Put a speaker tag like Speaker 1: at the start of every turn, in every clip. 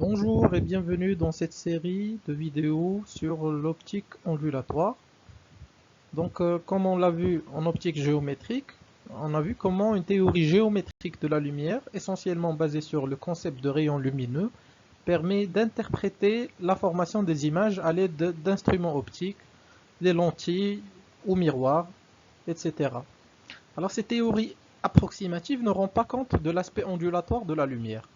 Speaker 1: Bonjour et bienvenue dans cette série de vidéos sur l'optique ondulatoire. Comme on l'a vu en optique géométrique, on a vu comment une théorie géométrique de la lumière, essentiellement basée sur le concept de rayon lumineux, permet d'interpréter la formation des images à l'aide d'instruments optiques, les lentilles ou miroirs, etc. Alors ces théories approximatives ne rendent pas compte de l'aspect ondulatoire de la lumière.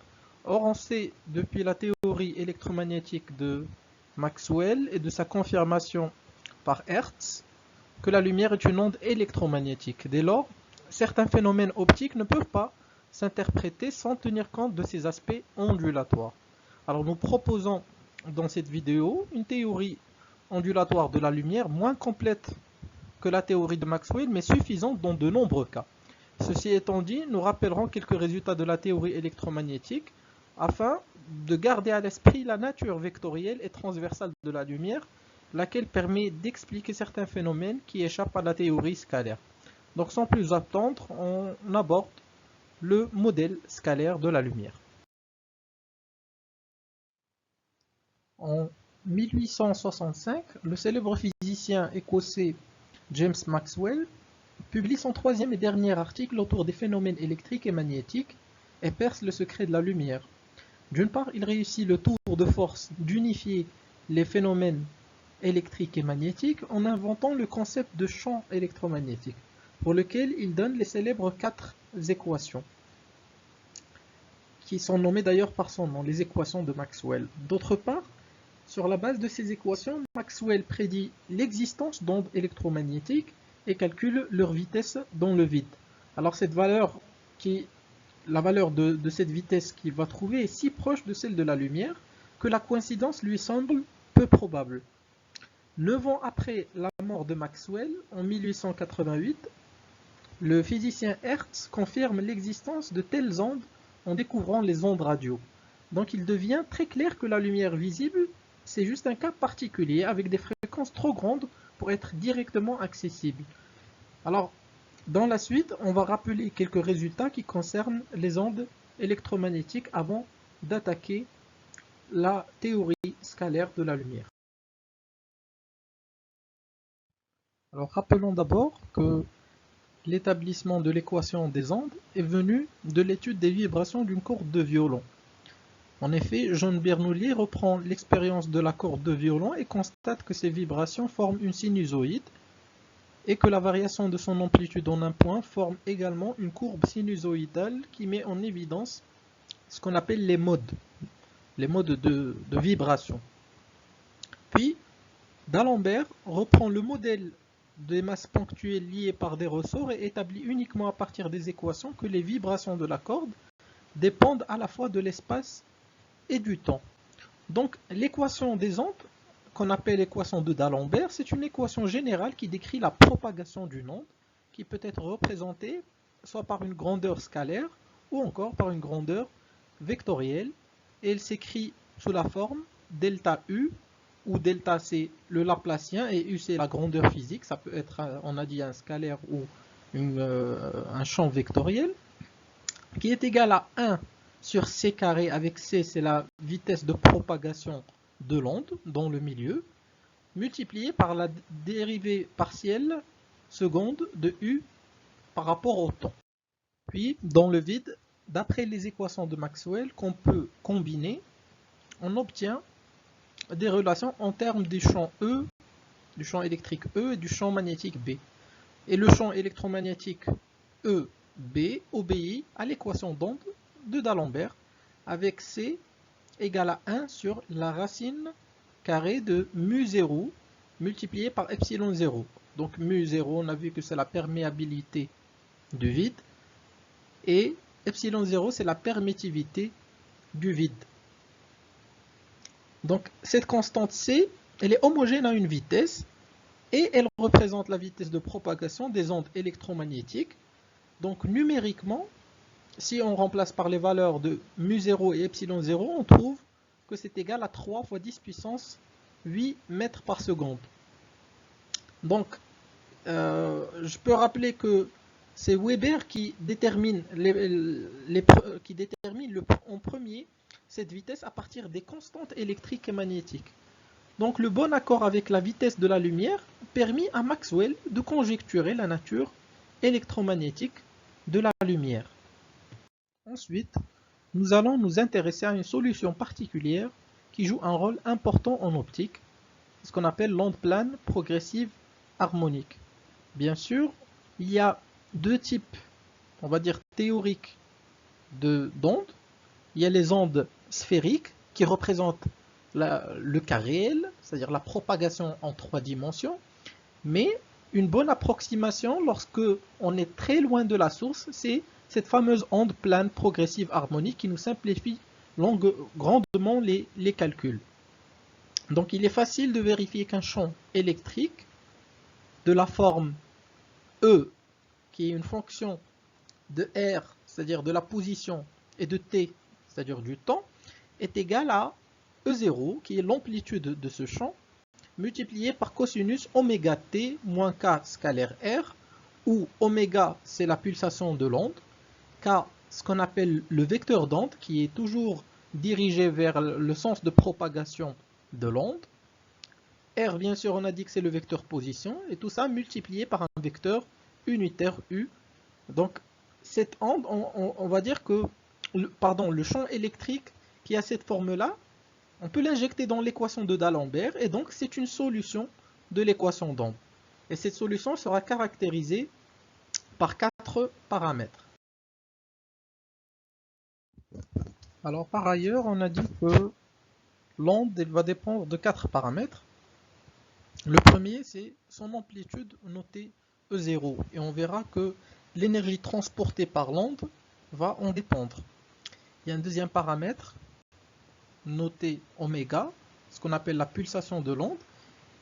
Speaker 1: Or, on sait depuis la théorie électromagnétique de Maxwell et de sa confirmation par Hertz que la lumière est une onde électromagnétique. Dès lors, certains phénomènes optiques ne peuvent pas s'interpréter sans tenir compte de ces aspects ondulatoires. Alors nous proposons dans cette vidéo une théorie ondulatoire de la lumière moins complète que la théorie de Maxwell, mais suffisante dans de nombreux cas. Ceci étant dit, nous rappellerons quelques résultats de la théorie électromagnétique afin de garder à l'esprit la nature vectorielle et transversale de la lumière, laquelle permet d'expliquer certains phénomènes qui échappent à la théorie scalaire. Donc sans plus attendre, on aborde le modèle scalaire de la lumière. En 1865, le célèbre physicien écossais James Maxwell publie son troisième et dernier article autour des phénomènes électriques et magnétiques et perce le secret de la lumière. D'une part, il réussit le tour de force d'unifier les phénomènes électriques et magnétiques en inventant le concept de champ électromagnétique, pour lequel il donne les célèbres 4 équations, qui sont nommées d'ailleurs par son nom, les équations de Maxwell. D'autre part, sur la base de ces équations, Maxwell prédit l'existence d'ondes électromagnétiques et calcule leur vitesse dans le vide. Alors la valeur de cette vitesse qu'il va trouver est si proche de celle de la lumière que la coïncidence lui semble peu probable. 9 ans après la mort de Maxwell, en 1888, le physicien Hertz confirme l'existence de telles ondes en découvrant les ondes radio. Donc il devient très clair que la lumière visible, c'est juste un cas particulier avec des fréquences trop grandes pour être directement accessible. Alors, dans la suite, on va rappeler quelques résultats qui concernent les ondes électromagnétiques avant d'attaquer la théorie scalaire de la lumière. Alors, rappelons d'abord que l'établissement de l'équation des ondes est venu de l'étude des vibrations d'une corde de violon. En effet, John Bernoulli reprend l'expérience de la corde de violon et constate que ces vibrations forment une sinusoïde et que la variation de son amplitude en un point forme également une courbe sinusoïdale qui met en évidence ce qu'on appelle les modes de vibration. Puis, D'Alembert reprend le modèle des masses ponctuelles liées par des ressorts et établit uniquement à partir des équations que les vibrations de la corde dépendent à la fois de l'espace et du temps. Donc l'équation des ondes, qu'on appelle l'équation de D'Alembert, c'est une équation générale qui décrit la propagation d'une onde, qui peut être représentée soit par une grandeur scalaire ou encore par une grandeur vectorielle, et elle s'écrit sous la forme delta U, où delta c'est le Laplacien et U c'est la grandeur physique, ça peut être, on a dit, un scalaire ou un champ vectoriel, qui est égal à 1 sur c carré, avec c c'est la vitesse de propagation de l'onde dans le milieu, multiplié par la dérivée partielle seconde de u par rapport au temps. Puis, dans le vide, d'après les équations de Maxwell qu'on peut combiner, on obtient des relations en termes du champ E, du champ électrique E et du champ magnétique B. Et le champ électromagnétique EB obéit à l'équation d'onde de D'Alembert avec C égale à 1 sur la racine carrée de mu0 multiplié par epsilon 0. Donc mu0, on a vu que c'est la perméabilité du vide et epsilon 0 c'est la permittivité du vide. Donc cette constante C, elle est homogène à une vitesse et elle représente la vitesse de propagation des ondes électromagnétiques. Donc numériquement, si on remplace par les valeurs de mu0 et epsilon 0, on trouve que c'est égal à 3 fois 10 puissance 8 mètres par seconde. Donc, je peux rappeler que c'est Weber qui détermine, en premier cette vitesse à partir des constantes électriques et magnétiques. Donc le bon accord avec la vitesse de la lumière permit à Maxwell de conjecturer la nature électromagnétique de la lumière. Ensuite, nous allons nous intéresser à une solution particulière qui joue un rôle important en optique, ce qu'on appelle l'onde plane progressive harmonique. Bien sûr, il y a deux types, on va dire théoriques, d'ondes. Il y a les ondes sphériques qui représentent le cas réel, c'est-à-dire la propagation en 3 dimensions, mais une bonne approximation lorsque on est très loin de la source, c'est cette fameuse onde plane progressive harmonique qui nous simplifie grandement les calculs. Donc il est facile de vérifier qu'un champ électrique de la forme E, qui est une fonction de R, c'est-à-dire de la position, et de T, c'est-à-dire du temps, est égal à E0, qui est l'amplitude de ce champ, multiplié par cosinus oméga t moins k scalaire r, où oméga c'est la pulsation de l'onde, k ce qu'on appelle le vecteur d'onde, qui est toujours dirigé vers le sens de propagation de l'onde, r bien sûr on a dit que c'est le vecteur position, et tout ça multiplié par un vecteur unitaire u. Donc cette onde, on va dire que le champ électrique qui a cette forme-là, on peut l'injecter dans l'équation de D'Alembert, et donc c'est une solution de l'équation d'onde. Et cette solution sera caractérisée par 4 paramètres. Alors par ailleurs, on a dit que l'onde va dépendre de 4 paramètres. Le premier, c'est son amplitude notée E0, et on verra que l'énergie transportée par l'onde va en dépendre. Il y a un deuxième paramètre, noté oméga, ce qu'on appelle la pulsation de l'onde,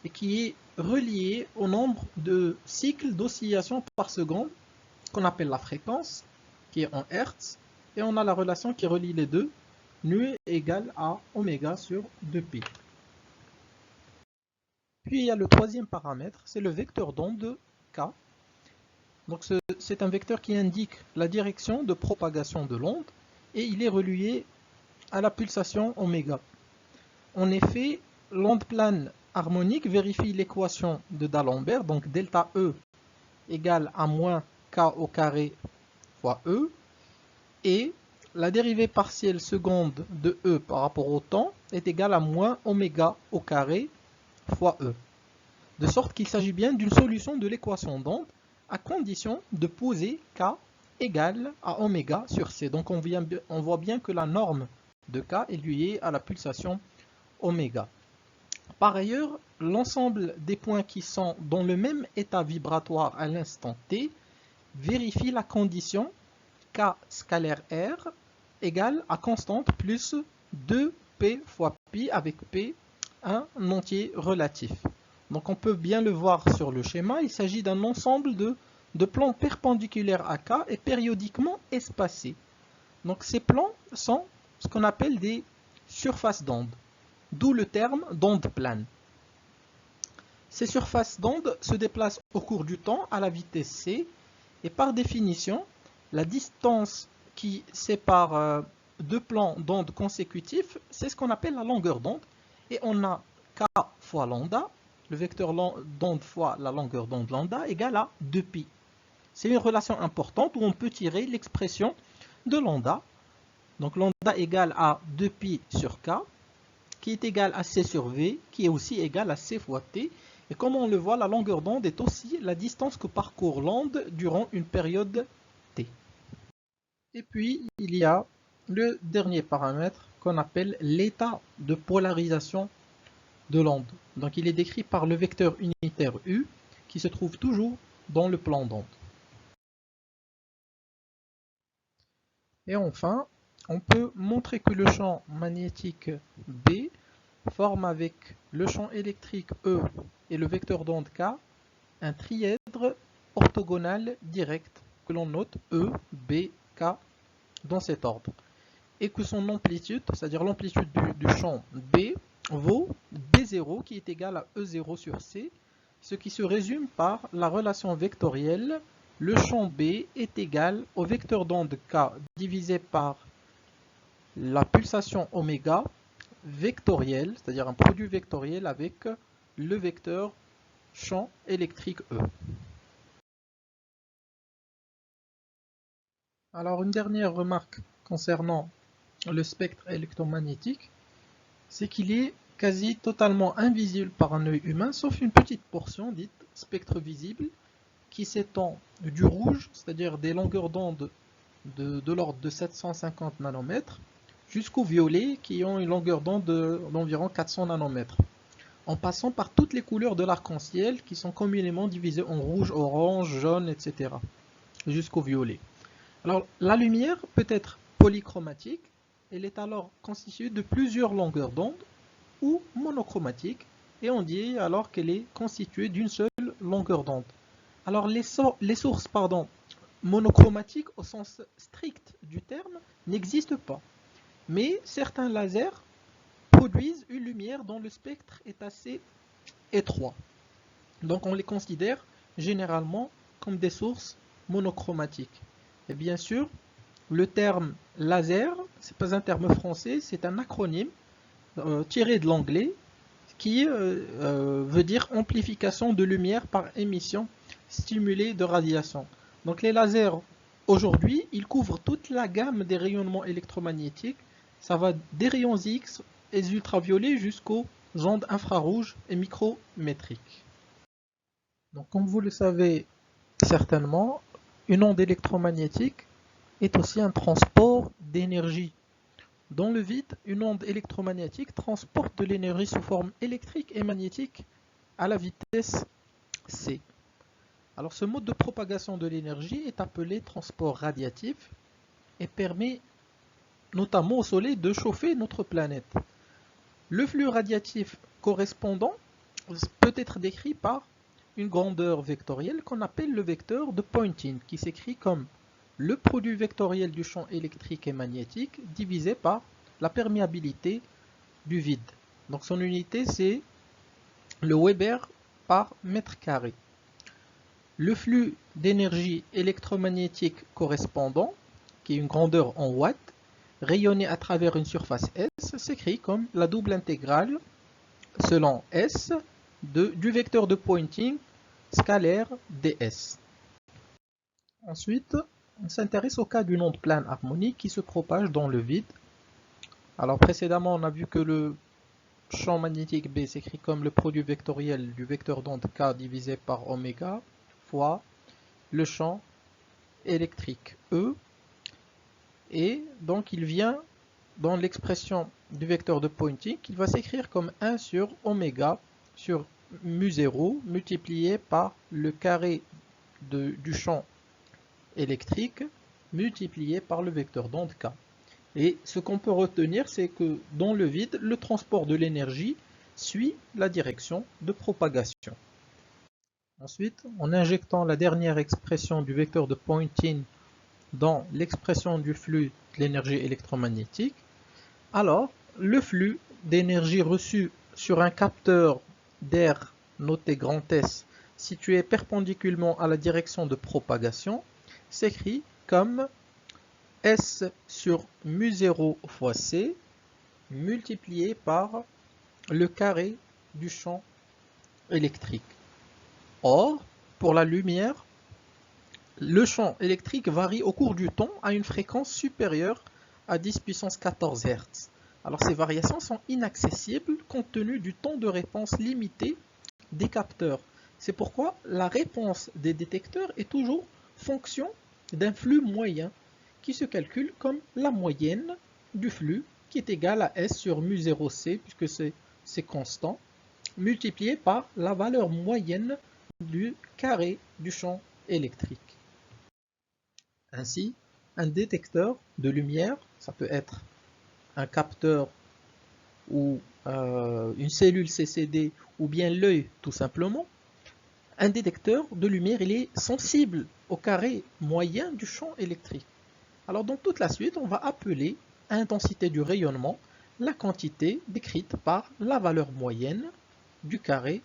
Speaker 1: et qui est relié au nombre de cycles d'oscillation par seconde, qu'on appelle la fréquence, qui est en Hertz, et on a la relation qui relie les deux, nu est égal à oméga sur 2pi. Puis il y a le troisième paramètre, c'est le vecteur d'onde K. Donc c'est un vecteur qui indique la direction de propagation de l'onde, et il est relié à la pulsation oméga. En effet, l'onde plane harmonique vérifie l'équation de D'Alembert, donc delta E égale à moins k au carré fois E, et la dérivée partielle seconde de E par rapport au temps est égale à moins oméga au carré fois E. De sorte qu'il s'agit bien d'une solution de l'équation d'onde à condition de poser k égale à oméga sur C. Donc on voit bien que la norme de k est liée à la pulsation oméga. Par ailleurs, l'ensemble des points qui sont dans le même état vibratoire à l'instant t vérifie la condition k scalaire r égale à constante plus 2p fois pi, avec p un entier relatif. Donc on peut bien le voir sur le schéma, il s'agit d'un ensemble de plans perpendiculaires à k et périodiquement espacés. Donc ces plans sont ce qu'on appelle des surfaces d'onde, d'où le terme d'onde plane. Ces surfaces d'onde se déplacent au cours du temps à la vitesse c, et par définition, la distance qui sépare deux plans d'onde consécutifs, c'est ce qu'on appelle la longueur d'onde, et on a k fois lambda, le vecteur d'onde fois la longueur d'onde lambda, égale à 2pi. C'est une relation importante où on peut tirer l'expression de lambda. Donc lambda égale à 2pi sur k, qui est égal à c sur v, qui est aussi égal à c fois t. Et comme on le voit, la longueur d'onde est aussi la distance que parcourt l'onde durant une période t. Et puis, il y a le dernier paramètre qu'on appelle l'état de polarisation de l'onde. Donc il est décrit par le vecteur unitaire U, qui se trouve toujours dans le plan d'onde. Et enfin, on peut montrer que le champ magnétique B forme avec le champ électrique E et le vecteur d'onde K un trièdre orthogonal direct que l'on note E, B, K dans cet ordre. Et que son amplitude, c'est-à-dire l'amplitude du champ B, vaut B0 qui est égal à E0 sur C, ce qui se résume par la relation vectorielle le champ B est égal au vecteur d'onde K divisé par la pulsation oméga vectorielle, c'est-à-dire un produit vectoriel avec le vecteur champ électrique E. Alors une dernière remarque concernant le spectre électromagnétique, c'est qu'il est quasi totalement invisible par un œil humain, sauf une petite portion dite spectre visible, qui s'étend du rouge, c'est-à-dire des longueurs d'onde de l'ordre de 750 nanomètres, jusqu'au violet, qui ont une longueur d'onde d'environ 400 nanomètres, en passant par toutes les couleurs de l'arc-en-ciel, qui sont communément divisées en rouge, orange, jaune, etc., jusqu'au violet. Alors, la lumière peut être polychromatique, elle est alors constituée de plusieurs longueurs d'onde, ou monochromatique, et on dit alors qu'elle est constituée d'une seule longueur d'onde. Alors les sources monochromatiques au sens strict du terme n'existent pas, mais certains lasers produisent une lumière dont le spectre est assez étroit. Donc on les considère généralement comme des sources monochromatiques. Et bien sûr, le terme laser, ce n'est pas un terme français, c'est un acronyme tiré de l'anglais qui veut dire amplification de lumière par émission stimulée de radiation. Donc les lasers aujourd'hui, ils couvrent toute la gamme des rayonnements électromagnétiques. Ça va des rayons X et ultraviolets jusqu'aux ondes infrarouges et micrométriques. Donc comme vous le savez certainement, une onde électromagnétique est aussi un transport d'énergie. Dans le vide, une onde électromagnétique transporte de l'énergie sous forme électrique et magnétique à la vitesse c. Alors ce mode de propagation de l'énergie est appelé transport radiatif et permet notamment au Soleil de chauffer notre planète. Le flux radiatif correspondant peut être décrit par une grandeur vectorielle qu'on appelle le vecteur de Poynting, qui s'écrit comme le produit vectoriel du champ électrique et magnétique divisé par la perméabilité du vide. Donc son unité c'est le Weber par mètre carré. Le flux d'énergie électromagnétique correspondant, qui est une grandeur en watts, rayonné à travers une surface S, s'écrit comme la double intégrale selon S du vecteur de Poynting scalaire ds. Ensuite, on s'intéresse au cas d'une onde plane harmonique qui se propage dans le vide. Alors précédemment, on a vu que le champ magnétique B s'écrit comme le produit vectoriel du vecteur d'onde K divisé par oméga fois le champ électrique E. Et donc il vient dans l'expression du vecteur de Poynting, il va s'écrire comme 1 sur oméga sur mu0 multiplié par le carré du champ électrique multiplié par le vecteur d'onde K. Et ce qu'on peut retenir, c'est que dans le vide, le transport de l'énergie suit la direction de propagation. Ensuite, en injectant la dernière expression du vecteur de Poynting dans l'expression du flux de l'énergie électromagnétique, alors le flux d'énergie reçu sur un capteur d'air noté grand S situé perpendiculairement à la direction de propagation s'écrit comme S sur mu0 fois C multiplié par le carré du champ électrique. Or, pour la lumière, le champ électrique varie au cours du temps à une fréquence supérieure à 10 puissance 14 Hz. Alors ces variations sont inaccessibles compte tenu du temps de réponse limité des capteurs. C'est pourquoi la réponse des détecteurs est toujours fonction d'un flux moyen qui se calcule comme la moyenne du flux qui est égale à S sur mu0C, puisque c'est constant, multiplié par la valeur moyenne du carré du champ électrique. Ainsi, un détecteur de lumière, ça peut être un capteur ou une cellule CCD ou bien l'œil tout simplement, un détecteur de lumière il est sensible au carré moyen du champ électrique. Alors dans toute la suite, on va appeler à intensité du rayonnement la quantité décrite par la valeur moyenne du carré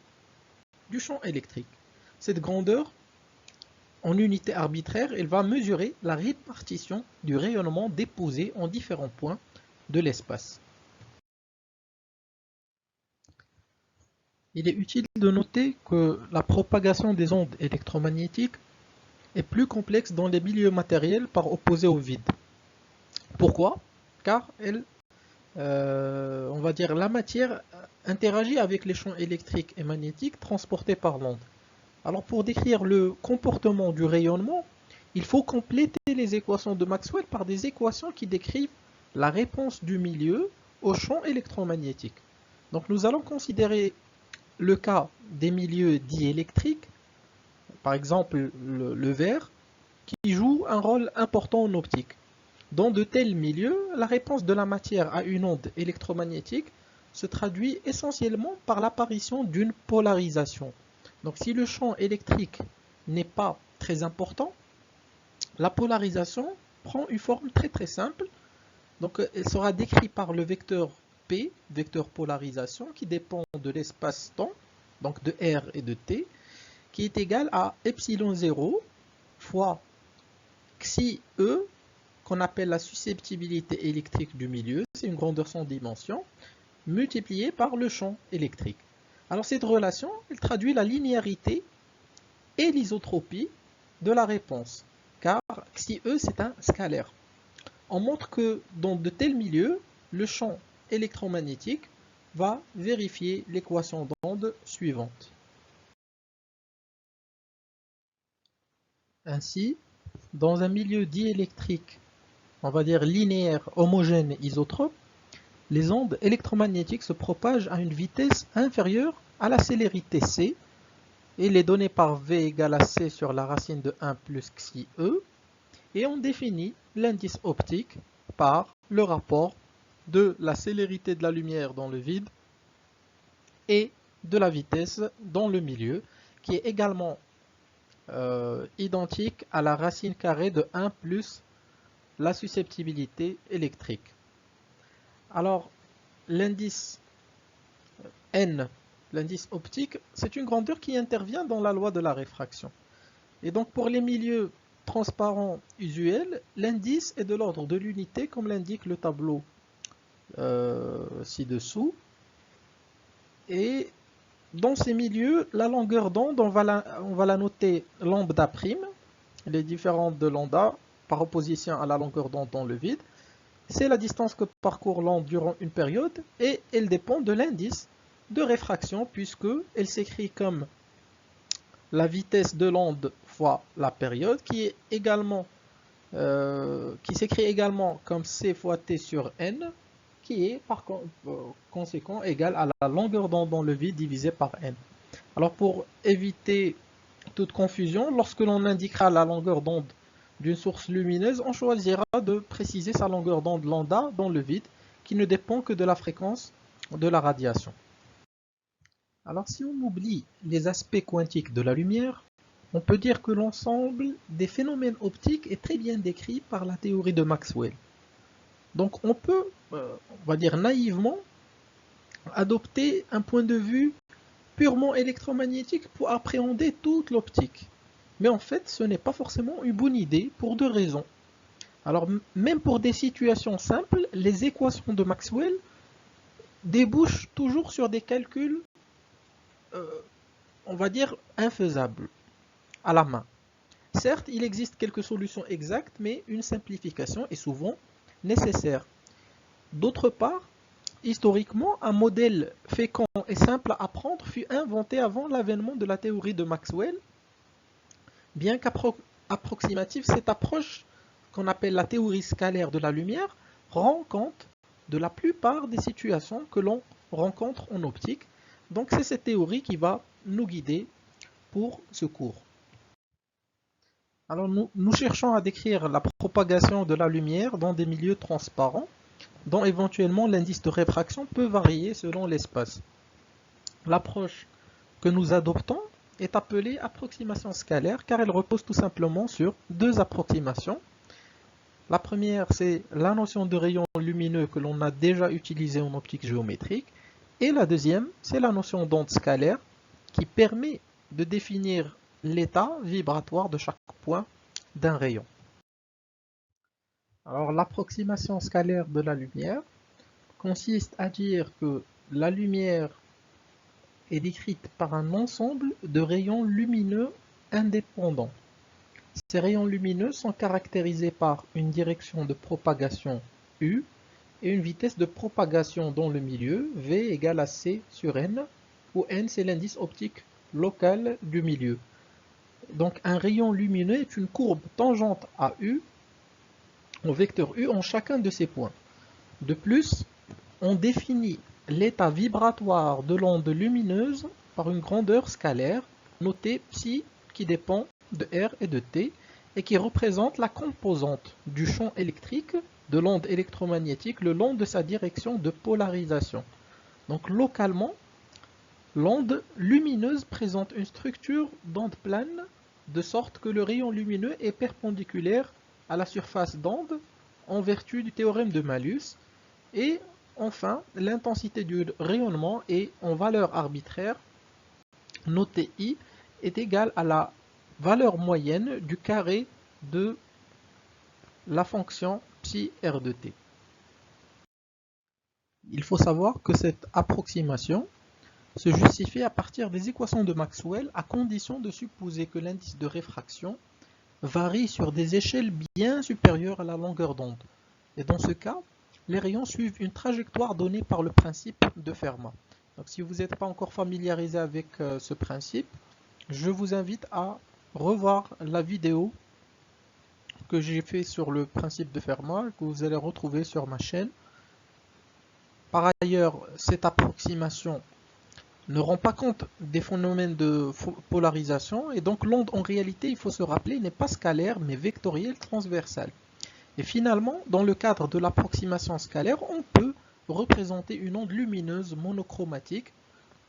Speaker 1: du champ électrique. Cette grandeur en unité arbitraire, elle va mesurer la répartition du rayonnement déposé en différents points de l'espace. Il est utile de noter que la propagation des ondes électromagnétiques est plus complexe dans les milieux matériels par opposé au vide. Pourquoi? Car on va dire, la matière interagit avec les champs électriques et magnétiques transportés par l'onde. Alors pour décrire le comportement du rayonnement, il faut compléter les équations de Maxwell par des équations qui décrivent la réponse du milieu aux champs électromagnétiques. Donc nous allons considérer le cas des milieux diélectriques, par exemple le verre, qui joue un rôle important en optique. Dans de tels milieux, la réponse de la matière à une onde électromagnétique se traduit essentiellement par l'apparition d'une polarisation. Donc si le champ électrique n'est pas très important, la polarisation prend une forme très simple. Donc elle sera décrite par le vecteur P, vecteur polarisation, qui dépend de l'espace-temps, donc de R et de T, qui est égal à epsilon 0 fois xi E, qu'on appelle la susceptibilité électrique du milieu, c'est une grandeur sans dimension, multipliée par le champ électrique. Alors cette relation, elle traduit la linéarité et l'isotropie de la réponse, car xi E c'est un scalaire. On montre que dans de tels milieux, le champ électromagnétique va vérifier l'équation d'onde suivante. Ainsi, dans un milieu diélectrique, on va dire linéaire, homogène et isotrope, les ondes électromagnétiques se propagent à une vitesse inférieure à la célérité c, et il est donné par V égale à C sur la racine de 1 plus xi E, et on définit l'indice optique par le rapport de la célérité de la lumière dans le vide et de la vitesse dans le milieu, qui est également identique à la racine carrée de 1 plus la susceptibilité électrique. Alors, l'indice N, l'indice optique, c'est une grandeur qui intervient dans la loi de la réfraction. Et donc, pour les milieux transparents usuels, l'indice est de l'ordre de l'unité, comme l'indique le tableau ci-dessous. Et dans ces milieux, la longueur d'onde, on va la noter lambda prime, elle est différente de lambda par opposition à la longueur d'onde dans le vide. C'est la distance que parcourt l'onde durant une période et elle dépend de l'indice de réfraction puisque elle s'écrit comme la vitesse de l'onde fois la période qui s'écrit également comme c fois t sur n qui est par conséquent égal à la longueur d'onde dans le vide divisé par n. Alors pour éviter toute confusion, lorsque l'on indiquera la longueur d'onde d'une source lumineuse, on choisira de préciser sa longueur d'onde lambda dans le vide, qui ne dépend que de la fréquence de la radiation. Alors si on oublie les aspects quantiques de la lumière, on peut dire que l'ensemble des phénomènes optiques est très bien décrit par la théorie de Maxwell. Donc on peut, on va dire naïvement, adopter un point de vue purement électromagnétique pour appréhender toute l'optique. Mais en fait, ce n'est pas forcément une bonne idée pour deux raisons. Alors, même pour des situations simples, les équations de Maxwell débouchent toujours sur des calculs, on va dire, infaisables, à la main. Certes, il existe quelques solutions exactes, mais une simplification est souvent nécessaire. D'autre part, historiquement, un modèle fécond et simple à apprendre fut inventé avant l'avènement de la théorie de Maxwell. Bien qu'approximative, cette approche qu'on appelle la théorie scalaire de la lumière rend compte de la plupart des situations que l'on rencontre en optique. Donc c'est cette théorie qui va nous guider pour ce cours. Alors nous cherchons à décrire la propagation de la lumière dans des milieux transparents dont éventuellement l'indice de réfraction peut varier selon l'espace. L'approche que nous adoptons est appelée approximation scalaire car elle repose tout simplement sur deux approximations. La première, c'est la notion de rayon lumineux que l'on a déjà utilisée en optique géométrique. Et la deuxième, c'est la notion d'onde scalaire qui permet de définir l'état vibratoire de chaque point d'un rayon. Alors l'approximation scalaire de la lumière consiste à dire que la lumière est décrite par un ensemble de rayons lumineux indépendants. Ces rayons lumineux sont caractérisés par une direction de propagation U et une vitesse de propagation dans le milieu, V égale à C sur N, où N c'est l'indice optique local du milieu. Donc un rayon lumineux est une courbe tangente à U, au vecteur U en chacun de ces points. De plus, on définit l'état vibratoire de l'onde lumineuse par une grandeur scalaire, notée ψ, qui dépend de R et de T, et qui représente la composante du champ électrique de l'onde électromagnétique le long de sa direction de polarisation. Donc localement, l'onde lumineuse présente une structure d'onde plane, de sorte que le rayon lumineux est perpendiculaire à la surface d'onde en vertu du théorème de Malus, et enfin, l'intensité du rayonnement est en valeur arbitraire, notée I, est égale à la valeur moyenne du carré de la fonction ψ r de t. Il faut savoir que cette approximation se justifie à partir des équations de Maxwell à condition de supposer que l'indice de réfraction varie sur des échelles bien supérieures à la longueur d'onde. Et dans ce cas, les rayons suivent une trajectoire donnée par le principe de Fermat. Donc, si vous n'êtes pas encore familiarisé avec ce principe, je vous invite à revoir la vidéo que j'ai fait sur le principe de Fermat, que vous allez retrouver sur ma chaîne. Par ailleurs, cette approximation ne rend pas compte des phénomènes de polarisation, et donc l'onde en réalité, il faut se rappeler, n'est pas scalaire mais vectorielle transversale. Et finalement, dans le cadre de l'approximation scalaire, on peut représenter une onde lumineuse monochromatique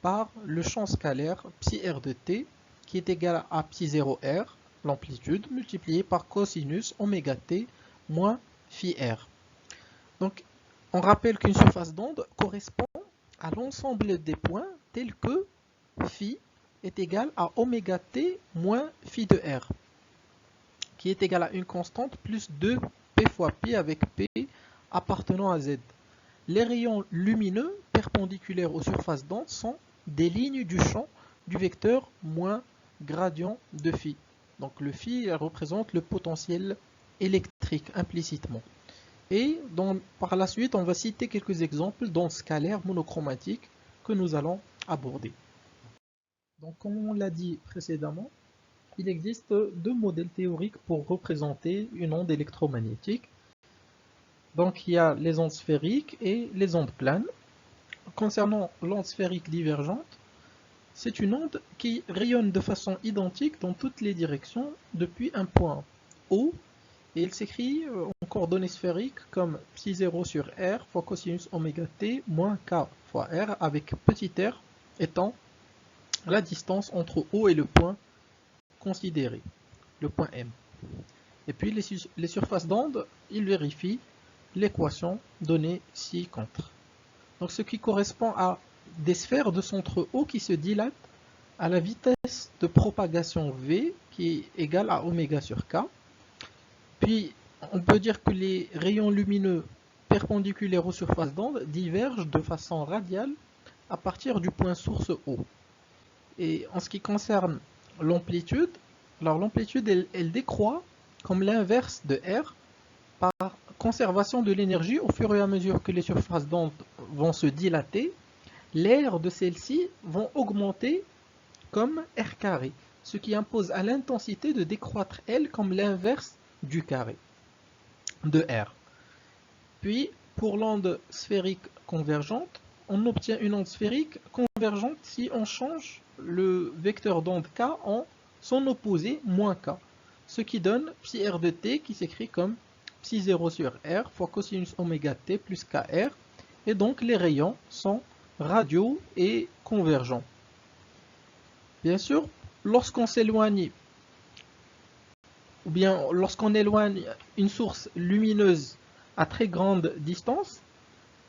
Speaker 1: par le champ scalaire ψ r de t qui est égal à ψ0 r, l'amplitude, multiplié par cosinus oméga t moins phi r. Donc, on rappelle qu'une surface d'onde correspond à l'ensemble des points tels que phi est égal à oméga t moins phi de r, qui est égal à une constante plus 2 P fois P avec P appartenant à Z. Les rayons lumineux perpendiculaires aux surfaces d'onde sont des lignes du champ du vecteur moins gradient de phi. Donc le phi représente le potentiel électrique implicitement. Et par la suite, on va citer quelques exemples d'ondes scalaires monochromatiques que nous allons aborder. Donc comme on l'a dit précédemment, il existe deux modèles théoriques pour représenter une onde électromagnétique. Donc il y a les ondes sphériques et les ondes planes. Concernant l'onde sphérique divergente, c'est une onde qui rayonne de façon identique dans toutes les directions depuis un point O, et elle s'écrit en coordonnées sphériques comme ψ0 sur r fois cosinus oméga t moins k fois r, avec petit r étant la distance entre O et le point considéré, le point M. Et puis les surfaces d'onde, ils vérifient l'équation donnée ci-contre. Donc ce qui correspond à des sphères de centre O qui se dilatent à la vitesse de propagation V qui est égale à oméga sur K. Puis on peut dire que les rayons lumineux perpendiculaires aux surfaces d'onde divergent de façon radiale à partir du point source O. Et en ce qui concerne l'amplitude, alors l'amplitude elle décroît comme l'inverse de R par conservation de l'énergie au fur et à mesure que les surfaces d'onde vont se dilater, l'air de celles-ci vont augmenter comme R carré, ce qui impose à l'intensité de décroître elle comme l'inverse du carré de R. Puis pour l'onde sphérique convergente, on obtient une onde sphérique convergente si on change le vecteur d'onde K en son opposé moins K, ce qui donne ψ r de t qui s'écrit comme ψ0 sur r fois cosinus oméga t plus kr, et donc les rayons sont radiaux et convergents. Bien sûr, lorsqu'on s'éloigne, ou bien lorsqu'on éloigne une source lumineuse à très grande distance,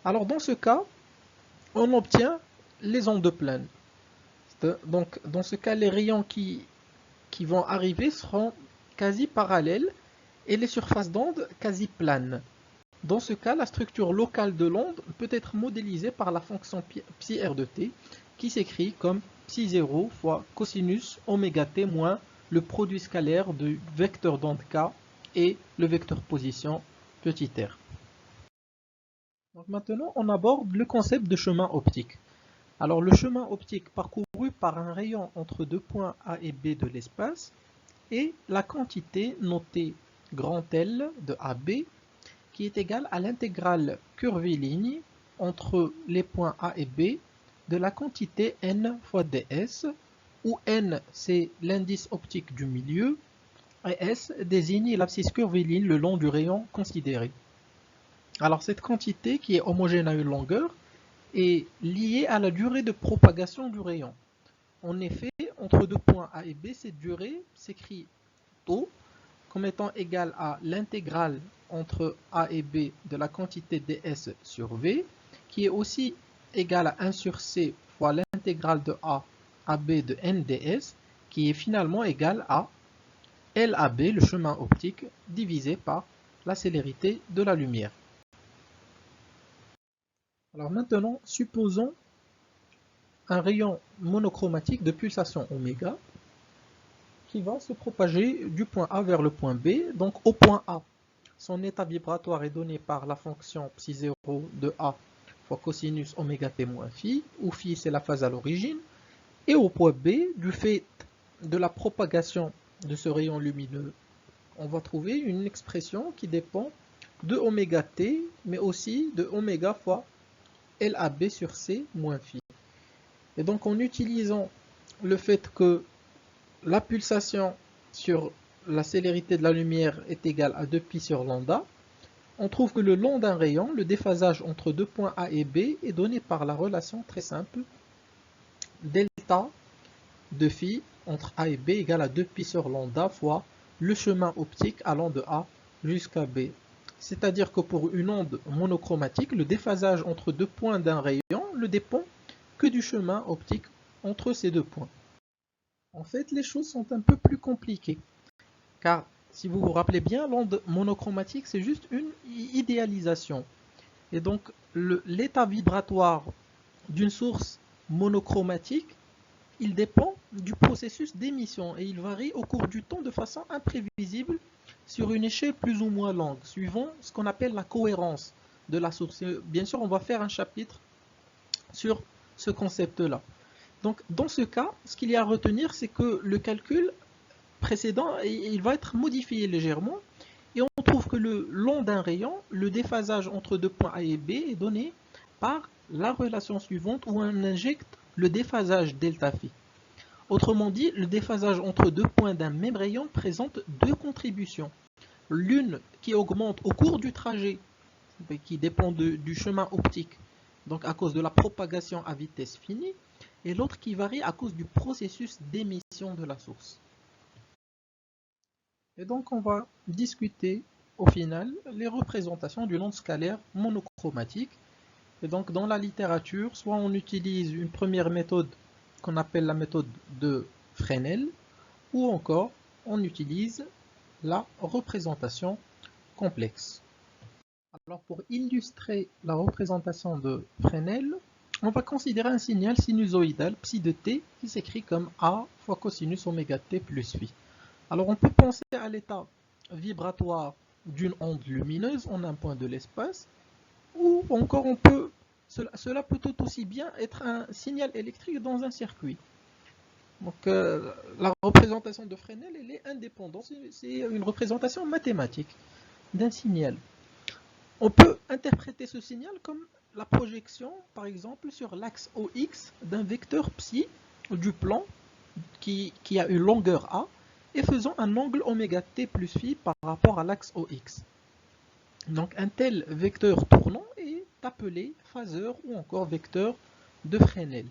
Speaker 1: alors dans ce cas, on obtient les ondes planes. Donc dans ce cas, les rayons qui qui vont arriver seront quasi parallèles et les surfaces d'onde quasi planes. Dans ce cas, la structure locale de l'onde peut être modélisée par la fonction psi r de t qui s'écrit comme psi0 fois cosinus oméga t moins le produit scalaire du vecteur d'onde k et le vecteur position petit r. Donc maintenant, on aborde le concept de chemin optique. Alors le chemin optique parcouru par un rayon entre deux points A et B de l'espace est la quantité notée grand L de AB qui est égale à l'intégrale curviligne entre les points A et B de la quantité n fois ds, où n c'est l'indice optique du milieu et s désigne l'abscisse curviligne le long du rayon considéré. Alors cette quantité qui est homogène à une longueur est liée à la durée de propagation du rayon. En effet, entre deux points A et B, cette durée s'écrit tau comme étant égale à l'intégrale entre A et B de la quantité ds sur V, qui est aussi égale à 1 sur C fois l'intégrale de A à B de nds, qui est finalement égale à LAB, le chemin optique, divisé par la célérité de la lumière. Alors maintenant, supposons un rayon monochromatique de pulsation oméga qui va se propager du point A vers le point B. Donc au point A, son état vibratoire est donné par la fonction psi0 de A fois cosinus oméga t moins phi, où phi c'est la phase à l'origine. Et au point B, du fait de la propagation de ce rayon lumineux, on va trouver une expression qui dépend de oméga t, mais aussi de oméga fois LAB sur C moins phi. Et donc en utilisant le fait que la pulsation sur la célérité de la lumière est égale à 2π sur lambda, on trouve que le long d'un rayon, le déphasage entre deux points A et B est donné par la relation très simple delta de phi entre A et B égale à 2π sur lambda fois le chemin optique allant de A jusqu'à B. C'est-à-dire que pour une onde monochromatique, le déphasage entre deux points d'un rayon ne dépend que du chemin optique entre ces deux points. En fait, les choses sont un peu plus compliquées, car si vous vous rappelez bien, l'onde monochromatique, c'est juste une idéalisation. Et donc, l'état vibratoire d'une source monochromatique, il dépend du processus d'émission et il varie au cours du temps de façon imprévisible sur une échelle plus ou moins longue, suivant ce qu'on appelle la cohérence de la source. Et bien sûr, on va faire un chapitre sur ce concept-là. Donc, dans ce cas, ce qu'il y a à retenir, c'est que le calcul précédent, il va être modifié légèrement. Et on trouve que le long d'un rayon, le déphasage entre deux points A et B est donné par la relation suivante où on injecte le déphasage delta phi. Autrement dit, le déphasage entre deux points d'un même rayon présente deux contributions. L'une qui augmente au cours du trajet, qui dépend du chemin optique, donc à cause de la propagation à vitesse finie, et l'autre qui varie à cause du processus d'émission de la source. Et donc on va discuter au final les représentations d'une onde scalaire monochromatique. Et donc dans la littérature, soit on utilise une première méthode qu'on appelle la méthode de Fresnel, ou encore on utilise la représentation complexe. Alors pour illustrer la représentation de Fresnel, on va considérer un signal sinusoïdal psi de t qui s'écrit comme A fois cosinus oméga t plus phi. Alors on peut penser à l'état vibratoire d'une onde lumineuse en un point de l'espace, ou encore cela peut tout aussi bien être un signal électrique dans un circuit. Donc la représentation de Fresnel, elle est indépendante, c'est une représentation mathématique d'un signal. On peut interpréter ce signal comme la projection, par exemple, sur l'axe OX d'un vecteur psi du plan qui a une longueur A, et faisant un angle oméga t plus phi par rapport à l'axe OX. Donc un tel vecteur tournant est appelé phaseur ou encore vecteur de Fresnel.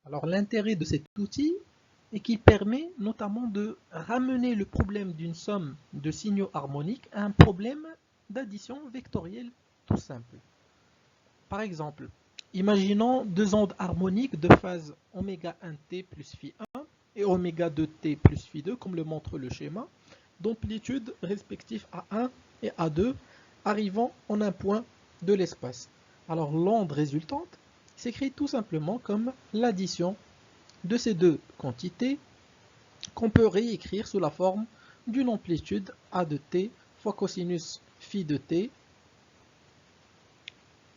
Speaker 1: Alors l'intérêt de cet outil est qu'il permet notamment de ramener le problème d'une somme de signaux harmoniques à un problème d'addition vectorielle tout simple. Par exemple, imaginons deux ondes harmoniques de phase oméga 1t plus phi 1 et oméga de t plus phi 2, comme le montre le schéma, d'amplitude respectifs A1 et A2, arrivant en un point de l'espace. Alors l'onde résultante s'écrit tout simplement comme l'addition de ces deux quantités qu'on peut réécrire sous la forme d'une amplitude A de t fois cosinus phi de t,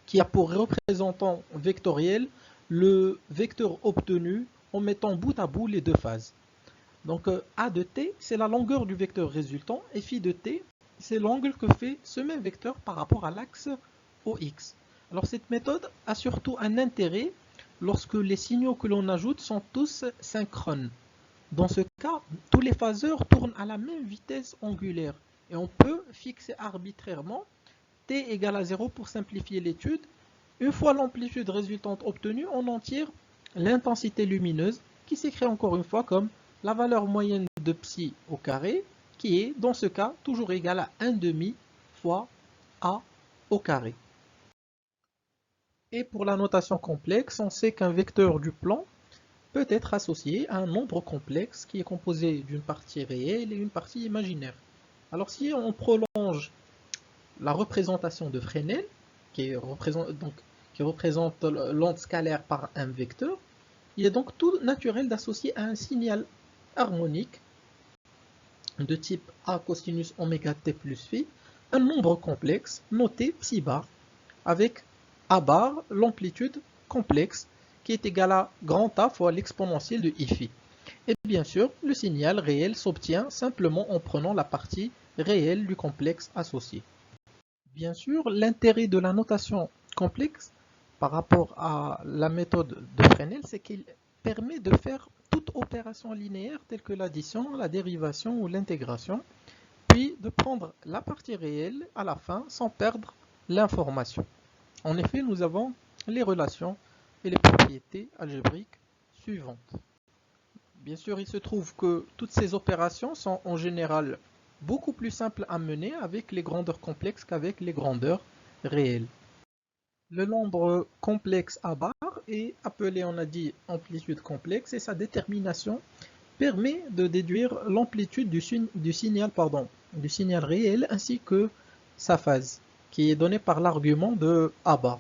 Speaker 1: qui a pour représentant vectoriel le vecteur obtenu en mettant bout à bout les deux phases. Donc A de t, c'est la longueur du vecteur résultant, et phi de t, c'est l'angle que fait ce même vecteur par rapport à l'axe OX. Alors cette méthode a surtout un intérêt lorsque les signaux que l'on ajoute sont tous synchrones. Dans ce cas, tous les phaseurs tournent à la même vitesse angulaire, et on peut fixer arbitrairement t égale à 0 pour simplifier l'étude. Une fois l'amplitude résultante obtenue, on en tire l'intensité lumineuse, qui s'écrit encore une fois comme la valeur moyenne de psi au carré, qui est dans ce cas toujours égale à 1/2 fois a au carré. Et pour la notation complexe, on sait qu'un vecteur du plan peut être associé à un nombre complexe qui est composé d'une partie réelle et une partie imaginaire. Alors si on prolonge la représentation de Fresnel, qui représente l'onde scalaire par un vecteur, il est donc tout naturel d'associer à un signal harmonique de type A cosinus oméga t plus phi un nombre complexe noté psi bar, avec A bar l'amplitude complexe qui est égale à grand A fois l'exponentielle de I phi. Et bien sûr, le signal réel s'obtient simplement en prenant la partie réelle du complexe associé. Bien sûr, l'intérêt de la notation complexe par rapport à la méthode de Fresnel, c'est qu'il permet de faire toute opération linéaire telle que l'addition, la dérivation ou l'intégration, puis de prendre la partie réelle à la fin sans perdre l'information. En effet, nous avons les relations et les propriétés algébriques suivantes. Bien sûr, il se trouve que toutes ces opérations sont en général beaucoup plus simples à mener avec les grandeurs complexes qu'avec les grandeurs réelles. Le nombre complexe A bar est appelé, on a dit, amplitude complexe, et sa détermination permet de déduire l'amplitude du signal réel ainsi que sa phase, qui est donnée par l'argument de A bar.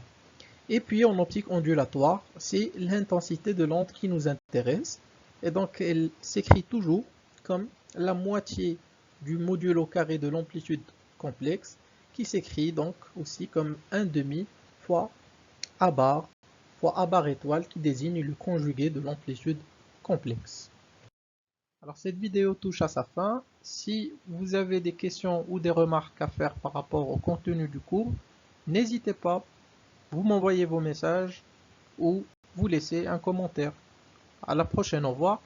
Speaker 1: Et puis en optique ondulatoire, c'est l'intensité de l'onde qui nous intéresse, et donc elle s'écrit toujours comme la moitié du modulo carré de l'amplitude complexe, qui s'écrit donc aussi comme 1/2 fois A bar étoile, qui désigne le conjugué de l'amplitude complexe. Alors cette vidéo touche à sa fin. Si vous avez des questions ou des remarques à faire par rapport au contenu du cours, n'hésitez pas, vous m'envoyez vos messages ou vous laissez un commentaire. À la prochaine, au revoir.